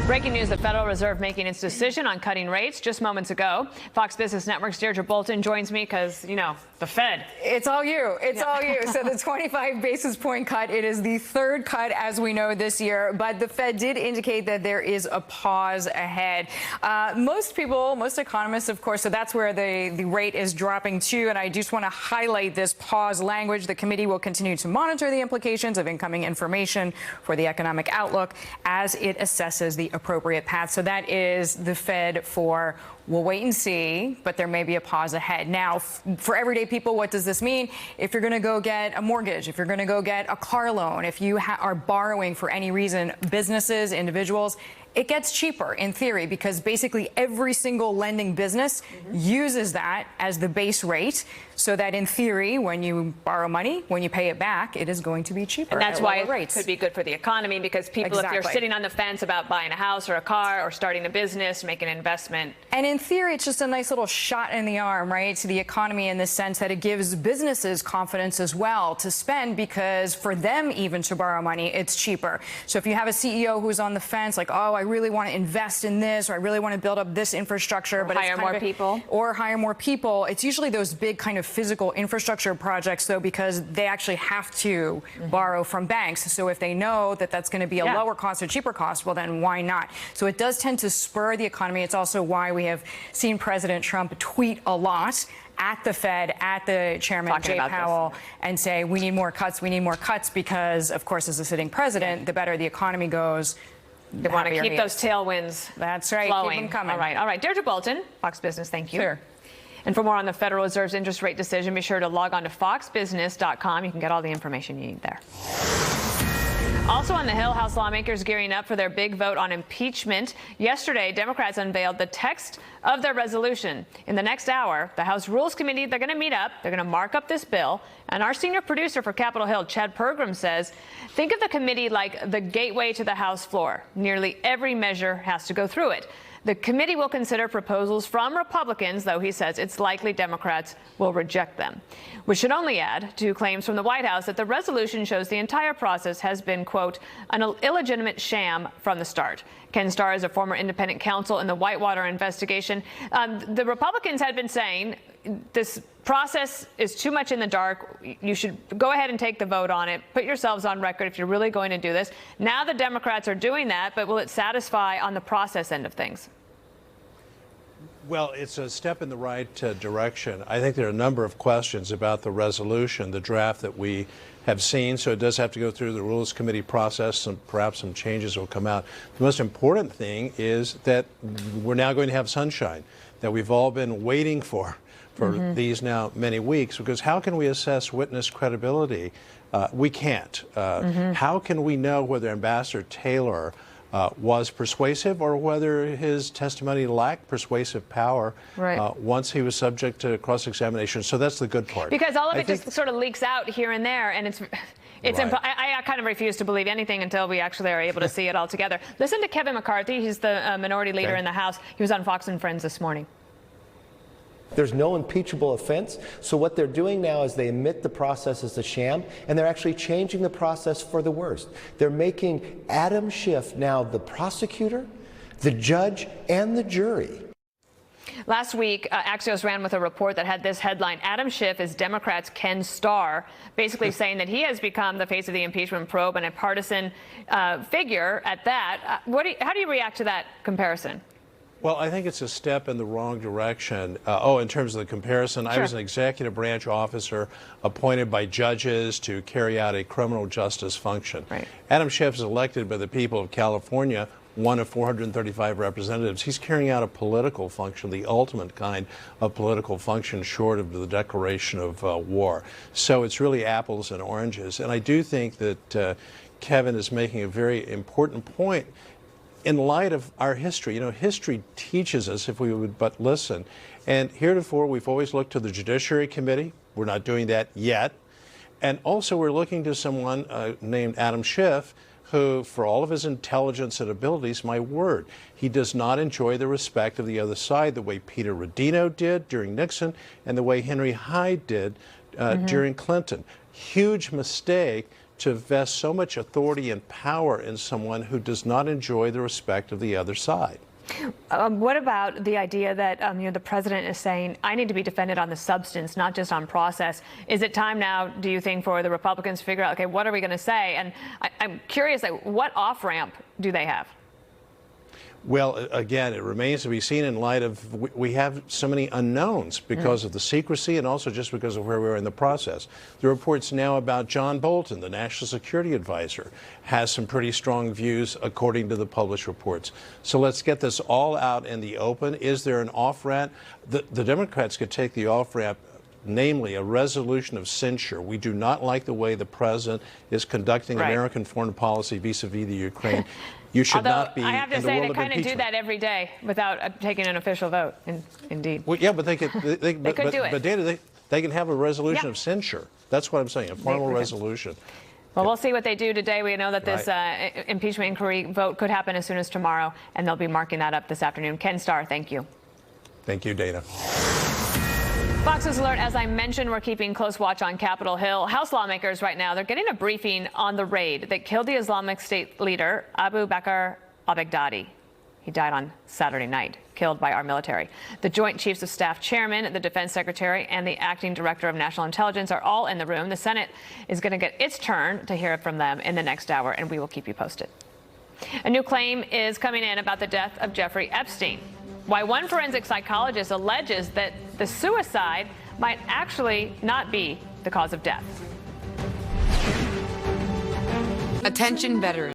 Breaking news, the Federal Reserve making its decision on cutting rates just moments ago. Fox Business Network's Deirdre Bolton joins me because, you know, the Fed. It's all you. It's all you. So the 25 basis point cut, it is the third cut, as we know, this year. But the Fed did indicate that there is a pause ahead. Most people, most economists, of course, so that's where the rate is dropping to. And I just want to highlight this pause language. The committee will continue to monitor the implications of incoming information for the economic outlook as it assesses the appropriate path. So that is the Fed for we'll wait and see, but there may be a pause ahead. Now, for everyday people, what does this mean? If you're going to go get a mortgage, if you're going to go get a car loan, if you are borrowing for any reason, businesses, individuals, it gets cheaper in theory because basically every single lending business uses that as the base rate, so that in theory, when you borrow money, when you pay it back, it is going to be cheaper. And that's why it could be good for the economy, because people, if you're sitting on the fence about buying a house or a car or starting a business, making an investment. And in theory, it's just a nice little shot in the arm, right, to the economy in the sense that it gives businesses confidence as well to spend, because for them even to borrow money, it's cheaper. So if you have a CEO who's on the fence, like, oh, I really want to invest in this, or I really want to build up this infrastructure, but hire more people, or hire more people. It's usually those big kind of physical infrastructure projects, though, because they actually have to borrow from banks. So if they know that that's going to be a lower cost or cheaper cost, well, then why not? So it does tend to spur the economy. It's also why we have seen President Trump tweet a lot at the Fed, at the chairman, Jay Powell, and say, we need more cuts, because, of course, as a sitting president, the better the economy goes, they want to keep those tailwinds That's right. flowing. Keep them coming. All right. Deirdre Bolton, Fox Business, thank you. Sure. And for more on the Federal Reserve's interest rate decision, be sure to log on to foxbusiness.com. You can get all the information you need there. Also on the Hill, House lawmakers gearing up for their big vote on impeachment. Yesterday, Democrats unveiled the text of their resolution. In the next hour, the House Rules Committee, they're going to meet up. They're going to mark up this bill. And our senior producer for Capitol Hill, Chad Pergram, says, think of the committee like the gateway to the House floor. Nearly every measure has to go through it. The committee will consider proposals from Republicans, though he says it's likely Democrats will reject them. We should only add to claims from the White House that the resolution shows the entire process has been, quote, an illegitimate sham from the start. Ken Starr is a former independent counsel in the Whitewater investigation. The Republicans had been saying this process is too much in the dark. You should go ahead and take the vote on it. Put yourselves on record if you're really going to do this. Now the Democrats are doing that, but will it satisfy on the process end of things? Well, it's a step in the right direction. I think there are a number of questions about the resolution, the draft that we have seen, so it does have to go through the Rules Committee process, and perhaps some changes will come out. The most important thing is that we're now going to have sunshine that we've all been waiting for these now many weeks, because how can we assess witness credibility? We can't. How can we know whether Ambassador Taylor was persuasive or whether his testimony lacked persuasive power once he was subject to cross-examination? So that's the good part. Because all of it just sort of leaks out here and there, and it's I kind of refuse to believe anything until we actually are able to see it all together. Listen to Kevin McCarthy. He's the minority leader in the House. He was on Fox and Friends this morning. There's no impeachable offense. So what they're doing now is they admit the process is a sham, and they're actually changing the process for the worst. They're making Adam Schiff now the prosecutor, the judge, and the jury. Last week, Axios ran with a report that had this headline: Adam Schiff is Democrats' Ken Starr, basically saying that he has become the face of the impeachment probe and a partisan figure at that. How do you react to that comparison? Well, I think it's a step in the wrong direction. In terms of the comparison, I was an executive branch officer appointed by judges to carry out a criminal justice function. Adam Schiff is elected by the people of California, one of 435 representatives. He's carrying out a political function, the ultimate kind of political function short of the declaration of war. So it's really apples and oranges. And I do think that Kevin is making a very important point in light of our history. You know, history teaches us if we would but listen. And heretofore, we've always looked to the Judiciary Committee. We're not doing that yet. And also, we're looking to someone named Adam Schiff, who, for all of his intelligence and abilities, my word, he does not enjoy the respect of the other side the way Peter Rodino did during Nixon and the way Henry Hyde did during Clinton. Huge mistake to vest so much authority and power in someone who does not enjoy the respect of the other side. What about the idea that the president is saying, I need to be defended on the substance, not just on process? Is it time now, do you think, for the Republicans to figure out, okay, what are we going to say? And I'm curious, like, what off-ramp do they have? Well, again, it remains to be seen in light of we have so many unknowns because of the secrecy and also just because of where we are in the process. The reports now about John Bolton, the National Security Advisor, has some pretty strong views according to the published reports. So let's get this all out in the open. Is there an off-ramp? The Democrats could take the off-ramp, namely a resolution of censure. We do not like the way the president is conducting American foreign policy vis-a-vis the Ukraine. You should not be. I have to say, they kind of do that every day without taking an official vote. Indeed. Well, yeah, but they could. They could do it. But Dana, they can have a resolution of censure. That's what I'm saying. A formal resolution. Well, we'll see what they do today. We know that this impeachment inquiry vote could happen as soon as tomorrow, and they'll be marking that up this afternoon. Ken Starr, thank you. Thank you, Dana. Fox's Alert, as I mentioned, we're keeping close watch on Capitol Hill. House lawmakers right now, they're getting a briefing on the raid that killed the Islamic State leader, Abu Bakr al-Baghdadi. He died on Saturday night, killed by our military. The Joint Chiefs of Staff Chairman, the Defense Secretary, and the Acting Director of National Intelligence are all in the room. The Senate is going to get its turn to hear from them in the next hour, and we will keep you posted. A new claim is coming in about the death of Jeffrey Epstein. Why one forensic psychologist alleges that the suicide might actually not be the cause of death. Attention veterans.